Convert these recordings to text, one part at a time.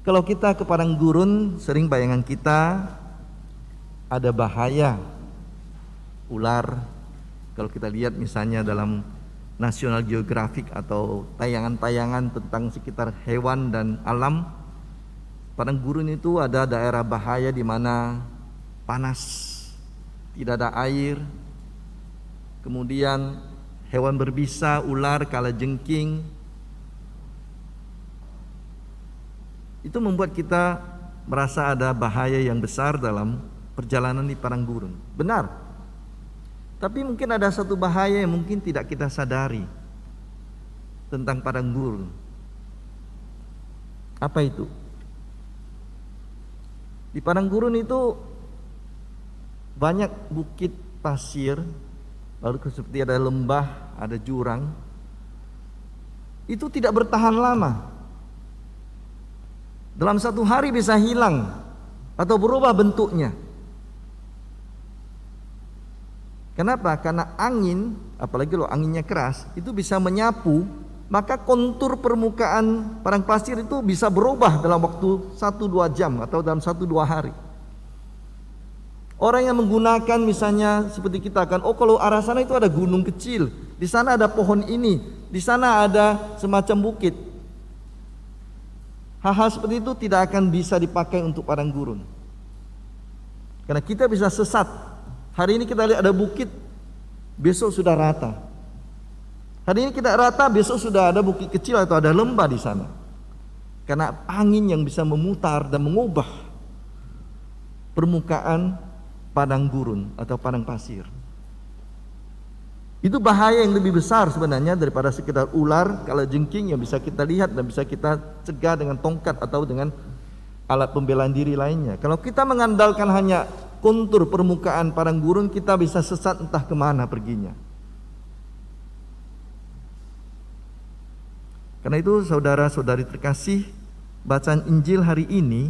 Kalau kita ke padang gurun, sering bayangan kita ada bahaya ular. Kalau kita lihat misalnya dalam National Geographic atau tayangan-tayangan tentang sekitar hewan dan alam, padang gurun itu ada daerah bahaya di mana panas, tidak ada air, kemudian hewan berbisa, ular, kalajengking. Itu membuat kita merasa ada bahaya yang besar dalam perjalanan di padang gurun. Benar. Tapi mungkin ada satu bahaya yang mungkin tidak kita sadari tentang padang gurun. Apa itu? Di padang gurun itu banyak bukit pasir, lalu seperti ada lembah, ada jurang. Itu tidak bertahan lama. Dalam satu hari bisa hilang atau berubah bentuknya. Kenapa? Karena angin, apalagi kalau anginnya keras, itu bisa menyapu, maka kontur permukaan padang pasir itu bisa berubah dalam waktu 1-2 jam atau dalam 1-2 hari. Orang yang menggunakan misalnya seperti kita kan, oh kalau arah sana itu ada gunung kecil, di sana ada pohon ini, di sana ada semacam bukit. Hal-hal seperti itu tidak akan bisa dipakai untuk padang gurun. Karena kita bisa sesat. Hari ini kita lihat ada bukit, besok sudah rata. Hari ini kita rata, besok sudah ada bukit kecil atau ada lembah di sana. Karena angin yang bisa memutar dan mengubah permukaan padang gurun atau padang pasir. Itu bahaya yang lebih besar sebenarnya daripada sekedar ular, kalajengking yang bisa kita lihat dan bisa kita cegah dengan tongkat atau dengan alat pembelaan diri lainnya. Kalau kita mengandalkan hanya kontur permukaan padang gurun, kita bisa sesat entah kemana perginya. Karena itu saudara-saudari terkasih, bacaan Injil hari ini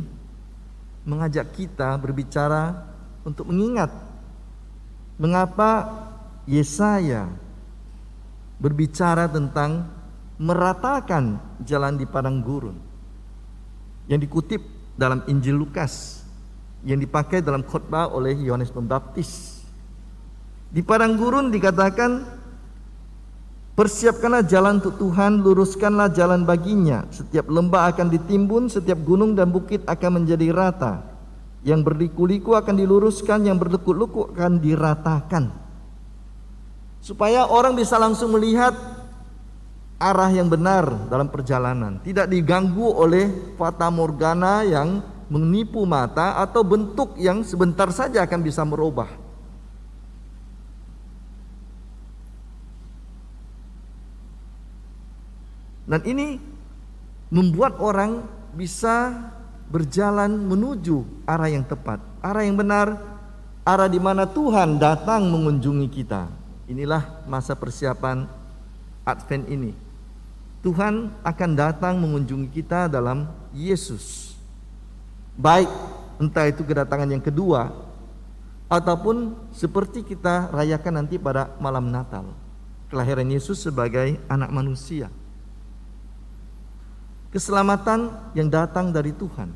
mengajak kita berbicara untuk mengingat mengapa Yesaya berbicara tentang meratakan jalan di padang gurun yang dikutip dalam Injil Lukas, yang dipakai dalam khotbah oleh Yohanes Pembaptis. Di padang gurun dikatakan, persiapkanlah jalan untuk Tuhan, luruskanlah jalan baginya. Setiap lembah akan ditimbun, setiap gunung dan bukit akan menjadi rata. Yang berliku-liku akan diluruskan, yang berlekuk-lekuk akan diratakan. Supaya orang bisa langsung melihat arah yang benar dalam perjalanan, tidak diganggu oleh fata morgana yang menipu mata atau bentuk yang sebentar saja akan bisa merubah. Dan ini membuat orang bisa berjalan menuju arah yang tepat, arah yang benar, arah di mana Tuhan datang mengunjungi kita. Inilah masa persiapan Advent ini. Tuhan akan datang mengunjungi kita dalam Yesus. Baik entah itu kedatangan yang kedua ataupun seperti kita rayakan nanti pada malam Natal, kelahiran Yesus sebagai anak manusia. Keselamatan yang datang dari Tuhan.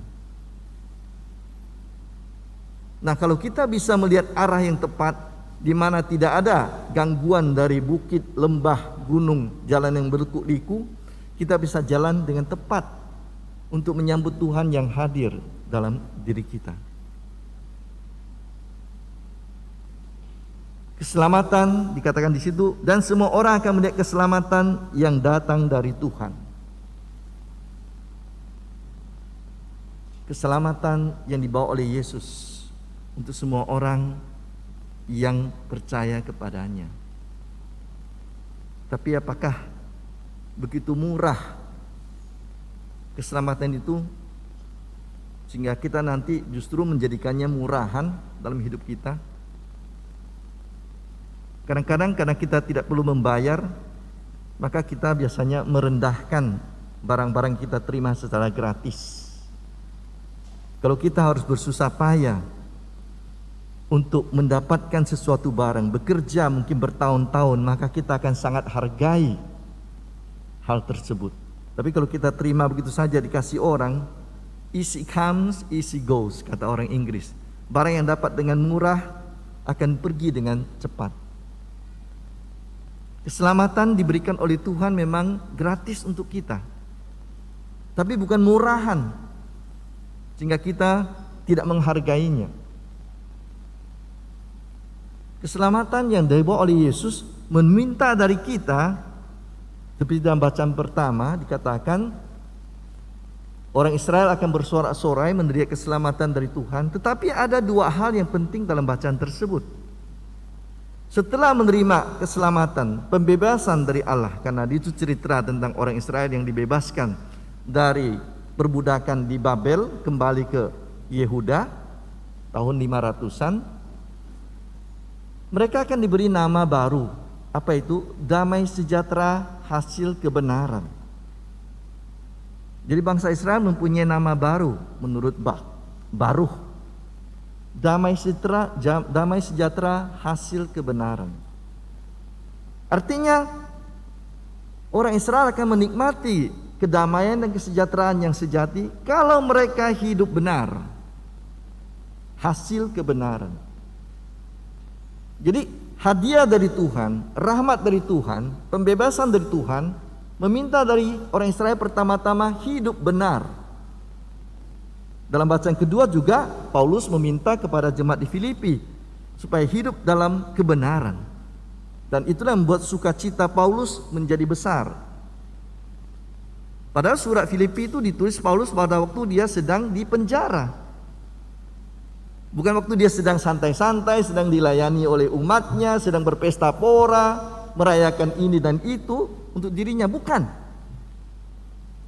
Nah, kalau kita bisa melihat arah yang tepat, di mana tidak ada gangguan dari bukit, lembah, gunung, jalan yang berliku-liku, kita bisa jalan dengan tepat untuk menyambut Tuhan yang hadir dalam diri kita. Keselamatan dikatakan di situ, dan semua orang akan melihat keselamatan yang datang dari Tuhan. Keselamatan yang dibawa oleh Yesus untuk semua orang yang percaya kepadanya. Tapi apakah begitu murah keselamatan itu sehingga kita nanti justru menjadikannya murahan dalam hidup kita? Kadang-kadang karena kita tidak perlu membayar, maka kita biasanya merendahkan barang-barang kita terima secara gratis. Kalau kita harus bersusah payah untuk mendapatkan sesuatu barang, bekerja mungkin bertahun-tahun, maka kita akan sangat hargai hal tersebut. Tapi kalau kita terima begitu saja dikasih orang, Easy comes, easy goes, kata orang Inggris. Barang yang dapat dengan murah akan pergi dengan cepat. Keselamatan diberikan oleh Tuhan memang gratis untuk kita, tapi bukan murahan, sehingga kita tidak menghargainya. Keselamatan yang dibawa oleh Yesus meminta dari kita, seperti dalam bacaan pertama dikatakan, orang Israel akan bersorak-sorai menerima keselamatan dari Tuhan. Tetapi ada dua hal yang penting dalam bacaan tersebut. Setelah menerima keselamatan, pembebasan dari Allah, karena itu cerita tentang orang Israel yang dibebaskan dari perbudakan di Babel kembali ke Yehuda tahun 500-an, mereka akan diberi nama baru. Apa itu? Damai sejahtera hasil kebenaran. Jadi bangsa Israel mempunyai nama baru menurut Baruch. Damai sejahtera hasil kebenaran. Artinya orang Israel akan menikmati kedamaian dan kesejahteraan yang sejati kalau mereka hidup benar. Hasil kebenaran. Jadi hadiah dari Tuhan, rahmat dari Tuhan, pembebasan dari Tuhan meminta dari orang Israel pertama-tama hidup benar. Dalam bacaan kedua juga Paulus meminta kepada jemaat di Filipi supaya hidup dalam kebenaran. Dan itulah yang membuat sukacita Paulus menjadi besar. Padahal surat Filipi itu ditulis Paulus pada waktu dia sedang di penjara. Bukan waktu dia sedang santai-santai, sedang dilayani oleh umatnya, sedang berpesta pora, merayakan ini dan itu untuk dirinya, bukan.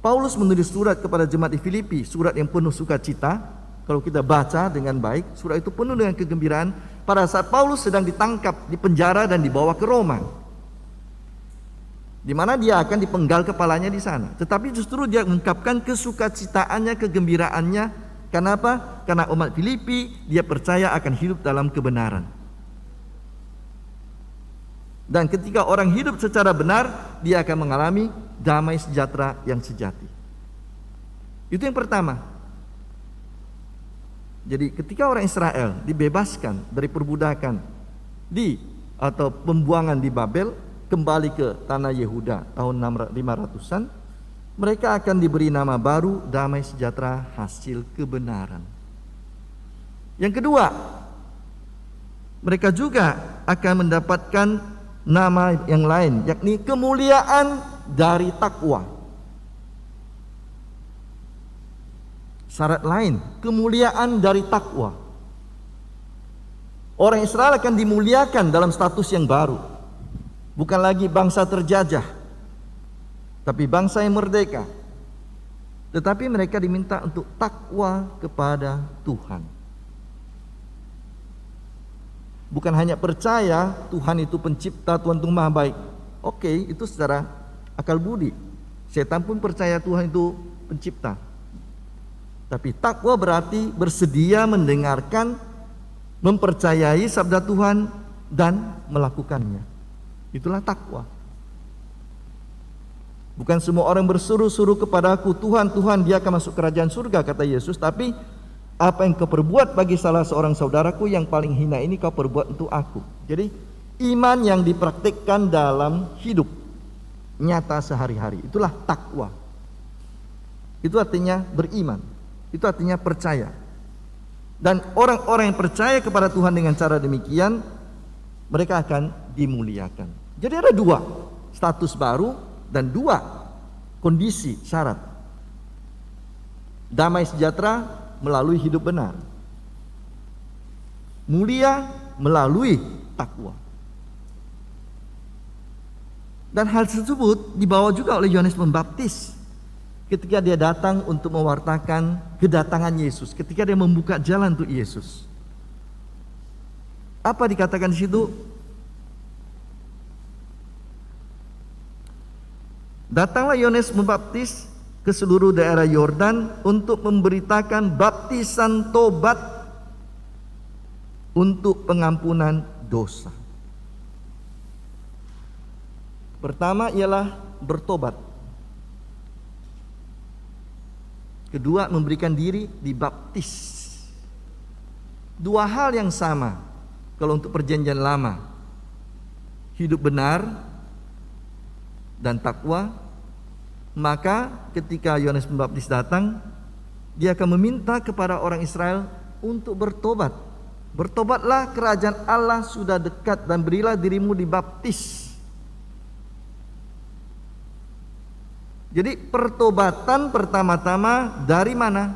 Paulus menulis surat kepada jemaat di Filipi, surat yang penuh sukacita. Kalau kita baca dengan baik, surat itu penuh dengan kegembiraan pada saat Paulus sedang ditangkap, di penjara dan dibawa ke Roma, di mana dia akan dipenggal kepalanya di sana. Tetapi justru dia mengungkapkan kesukacitaannya, kegembiraannya. Kenapa? Karena umat Filipi dia percaya akan hidup dalam kebenaran. Dan ketika orang hidup secara benar, dia akan mengalami damai sejahtera yang sejati. Itu yang pertama. Jadi ketika orang Israel dibebaskan dari perbudakan atau pembuangan di Babel, kembali ke tanah Yehuda tahun 500-an, mereka akan diberi nama baru, damai sejahtera hasil kebenaran. Yang kedua, mereka juga akan mendapatkan nama yang lain, yakni kemuliaan dari takwa. Syarat lain, kemuliaan dari takwa. Orang Israel akan dimuliakan dalam status yang baru. Bukan lagi bangsa terjajah, tapi bangsa yang merdeka. Tetapi mereka diminta untuk takwa kepada Tuhan. Bukan hanya percaya Tuhan itu pencipta, Tuhan itu maha baik. Oke, itu secara akal budi. Setan pun percaya Tuhan itu pencipta. Tapi takwa berarti bersedia mendengarkan, mempercayai sabda Tuhan dan melakukannya. Itulah takwa. Bukan semua orang berseru-seru kepadaku, Tuhan, Tuhan, dia akan masuk kerajaan surga, kata Yesus. Tapi apa yang kau perbuat bagi salah seorang saudaraku yang paling hina ini, kau perbuat untuk aku. Jadi iman yang dipraktikkan dalam hidup nyata sehari-hari, itulah takwa. Itu artinya beriman, itu artinya percaya. Dan orang-orang yang percaya kepada Tuhan dengan cara demikian, mereka akan dimuliakan. Jadi ada dua status baru dan dua kondisi syarat. Damai sejahtera melalui hidup benar, mulia melalui takwa. Dan hal tersebut dibawa juga oleh Yohanes Pembaptis ketika dia datang untuk mewartakan kedatangan Yesus, ketika dia membuka jalan untuk Yesus. Apa dikatakan di situ? Datanglah Yohanes Pembaptis ke seluruh daerah Yordan untuk memberitakan baptisan tobat untuk pengampunan dosa. Pertama ialah bertobat. Kedua, memberikan diri dibaptis. Dua hal yang sama kalau untuk perjanjian lama. Hidup benar dan takwa. Maka ketika Yohanes Pembaptis datang, dia akan meminta kepada orang Israel untuk bertobat. Bertobatlah, kerajaan Allah sudah dekat, dan berilah dirimu dibaptis. Jadi pertobatan pertama-tama dari mana?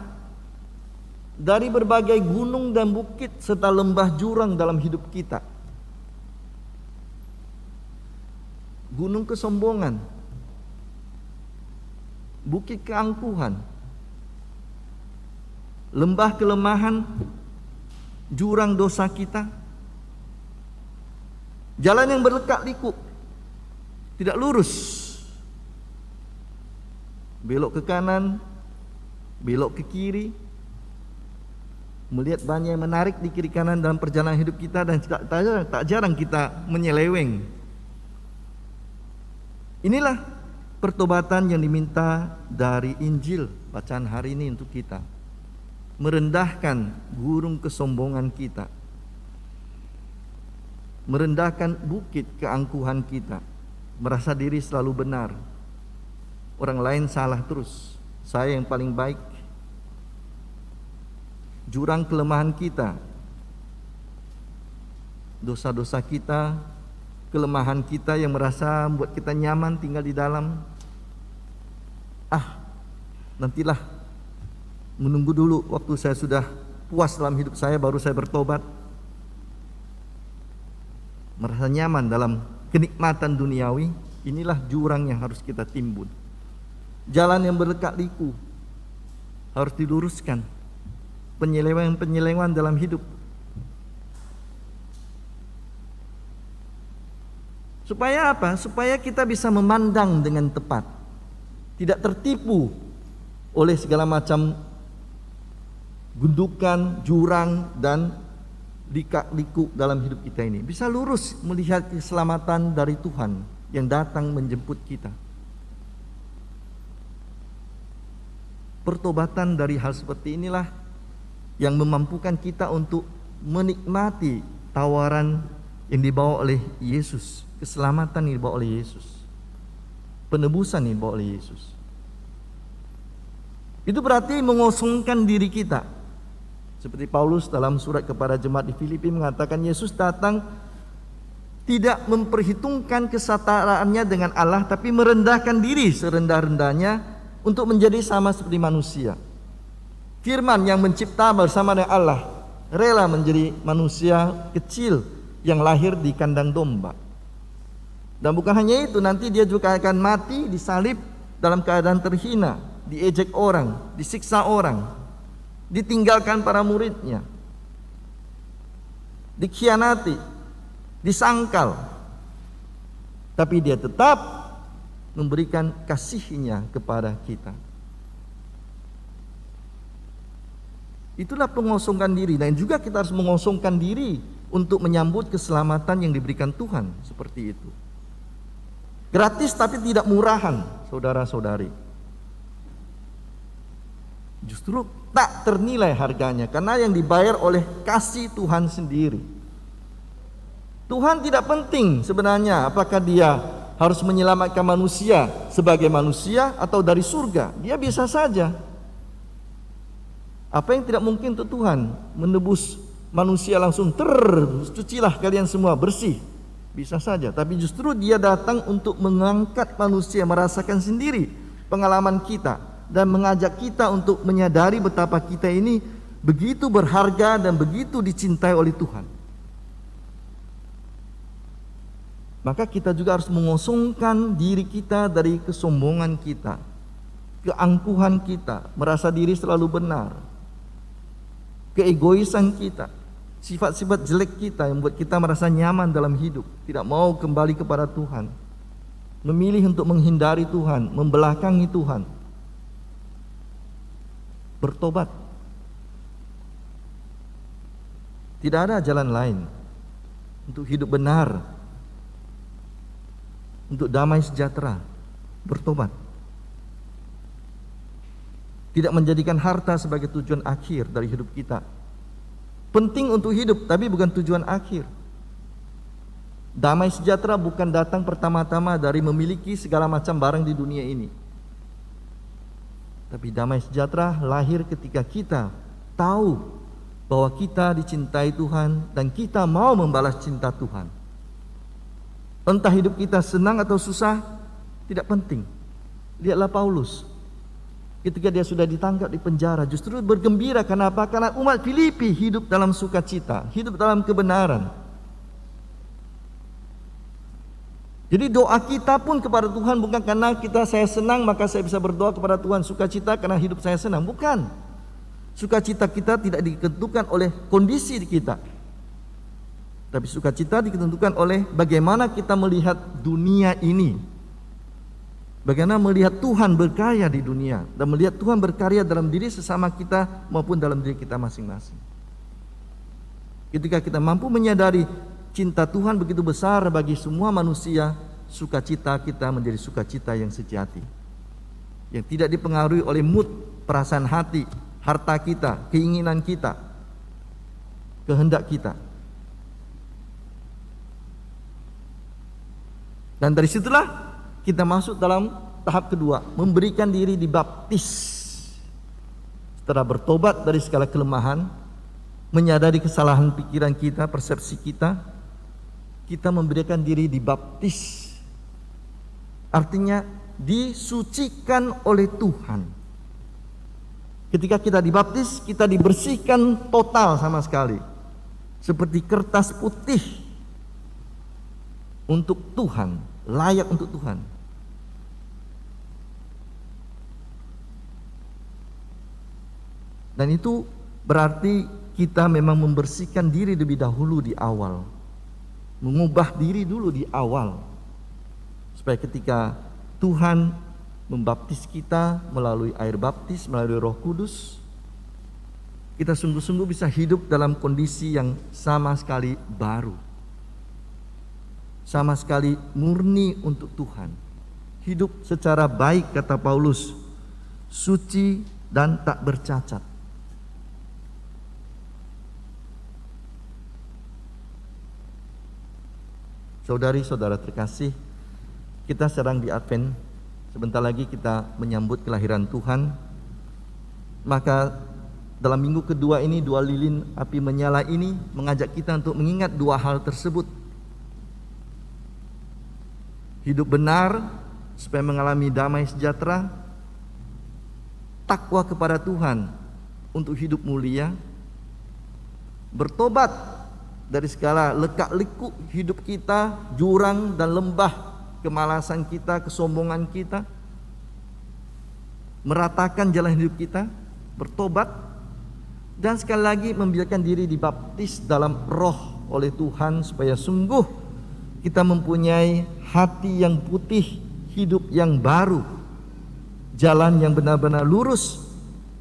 Dari berbagai gunung dan bukit serta lembah jurang dalam hidup kita. Gunung kesombongan, bukit keangkuhan, lembah kelemahan, jurang dosa kita, jalan yang berlekak-liku, tidak lurus, belok ke kanan, belok ke kiri, melihat banyak yang menarik di kiri kanan dalam perjalanan hidup kita, dan tak jarang kita menyeleweng. Inilah pertobatan yang diminta dari Injil bacaan hari ini untuk kita. Merendahkan gunung kesombongan kita, merendahkan bukit keangkuhan kita, merasa diri selalu benar, orang lain salah terus, saya yang paling baik. Jurang kelemahan kita, dosa-dosa kita, kelemahan kita yang merasa membuat kita nyaman tinggal di dalam. Nantilah, menunggu dulu waktu saya sudah puas dalam hidup saya baru saya bertobat. Merasa nyaman dalam kenikmatan duniawi. Inilah jurang yang harus kita timbun. Jalan yang berlekak-liku harus diluruskan. Penyelewengan dalam hidup. Supaya apa? Supaya kita bisa memandang dengan tepat, tidak tertipu oleh segala macam gundukan, jurang, dan likak-liku dalam hidup kita ini. Bisa lurus melihat keselamatan dari Tuhan yang datang menjemput kita. Pertobatan dari hal seperti inilah yang memampukan kita untuk menikmati tawaran yang dibawa oleh Yesus, keselamatan yang dibawa oleh Yesus, penebusan yang dibawa oleh Yesus. Itu berarti mengosongkan diri kita. Seperti Paulus dalam surat kepada jemaat di Filipi mengatakan, Yesus datang tidak memperhitungkan kesataraannya dengan Allah, tapi merendahkan diri serendah-rendahnya untuk menjadi sama seperti manusia. Firman yang mencipta bersama dengan Allah rela menjadi manusia kecil yang lahir di kandang domba. Dan bukan hanya itu, nanti dia juga akan mati disalib dalam keadaan terhina, diejek orang, disiksa orang, ditinggalkan para muridnya, dikhianati, disangkal. Tapi dia tetap memberikan kasih-Nya kepada kita. Itulah mengosongkan diri, dan juga kita harus mengosongkan diri untuk menyambut keselamatan yang diberikan Tuhan. Seperti itu. Gratis tapi tidak murahan, saudara-saudari. Justru tak ternilai harganya, karena yang dibayar oleh kasih Tuhan sendiri. Tuhan tidak penting sebenarnya apakah dia harus menyelamatkan manusia sebagai manusia atau dari surga. Dia bisa saja. Apa yang tidak mungkin untuk Tuhan? Menebus manusia langsung, cucilah kalian semua bersih. Bisa saja, tapi justru dia datang untuk mengangkat manusia merasakan sendiri pengalaman kita, dan mengajak kita untuk menyadari betapa kita ini begitu berharga dan begitu dicintai oleh Tuhan. Maka kita juga harus mengosongkan diri kita dari kesombongan kita, keangkuhan kita, merasa diri selalu benar, keegoisan kita, sifat-sifat jelek kita yang membuat kita merasa nyaman dalam hidup, tidak mau kembali kepada Tuhan, memilih untuk menghindari Tuhan, membelakangi Tuhan. Bertobat. Tidak ada jalan lain untuk hidup benar, untuk damai sejahtera. Bertobat. Tidak menjadikan harta sebagai tujuan akhir dari hidup kita. Penting untuk hidup, tapi bukan tujuan akhir. Damai sejahtera bukan datang pertama-tama dari memiliki segala macam barang di dunia ini. Tapi damai sejahtera lahir ketika kita tahu bahwa kita dicintai Tuhan dan kita mau membalas cinta Tuhan. Entah hidup kita senang atau susah, tidak penting. Lihatlah Paulus. Ketika dia sudah ditangkap di penjara, justru bergembira. Kenapa? Karena umat Filipi hidup dalam sukacita, hidup dalam kebenaran. Jadi doa kita pun kepada Tuhan bukan karena saya senang maka saya bisa berdoa kepada Tuhan sukacita karena hidup saya senang. Bukan. Sukacita kita tidak ditentukan oleh kondisi kita. Tapi sukacita ditentukan oleh bagaimana kita melihat dunia ini. Bagaimana melihat Tuhan berkarya di dunia dan melihat Tuhan berkarya dalam diri sesama kita maupun dalam diri kita masing-masing. Ketika kita mampu menyadari cinta Tuhan begitu besar bagi semua manusia, sukacita kita menjadi sukacita yang sejati, yang tidak dipengaruhi oleh mood, perasaan hati, harta kita, keinginan kita, kehendak kita. Dan dari situlah kita masuk dalam tahap kedua, memberikan diri dibaptis. Setelah bertobat dari segala kelemahan, menyadari kesalahan pikiran kita, persepsi kita, kita memberikan diri dibaptis. Artinya disucikan oleh Tuhan. Ketika kita dibaptis, kita dibersihkan total sama sekali. Seperti kertas putih untuk Tuhan, layak untuk Tuhan. Dan itu berarti kita memang membersihkan diri lebih dahulu di awal. Mengubah diri dulu di awal. Supaya ketika Tuhan membaptis kita melalui air baptis, melalui Roh Kudus, kita sungguh-sungguh bisa hidup dalam kondisi yang sama sekali baru. Sama sekali murni untuk Tuhan. Hidup secara baik, kata Paulus, suci dan tak bercacat. Saudari-saudara terkasih, kita sedang di Advent. Sebentar lagi kita menyambut kelahiran Tuhan. Maka dalam minggu kedua ini, dua lilin api menyala ini mengajak kita untuk mengingat dua hal tersebut. Hidup benar supaya mengalami damai sejahtera, takwa kepada Tuhan untuk hidup mulia, bertobat dari segala lekak-likuk hidup kita, jurang dan lembah kemalasan kita, kesombongan kita, meratakan jalan hidup kita, bertobat, dan sekali lagi membiarkan diri dibaptis dalam Roh oleh Tuhan supaya sungguh kita mempunyai hati yang putih, hidup yang baru, jalan yang benar-benar lurus,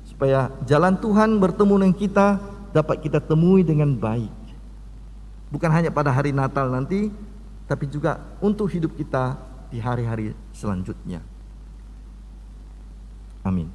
supaya jalan Tuhan bertemu dengan kita dapat kita temui dengan baik. Bukan hanya pada hari Natal nanti, tapi juga untuk hidup kita di hari-hari selanjutnya. Amin.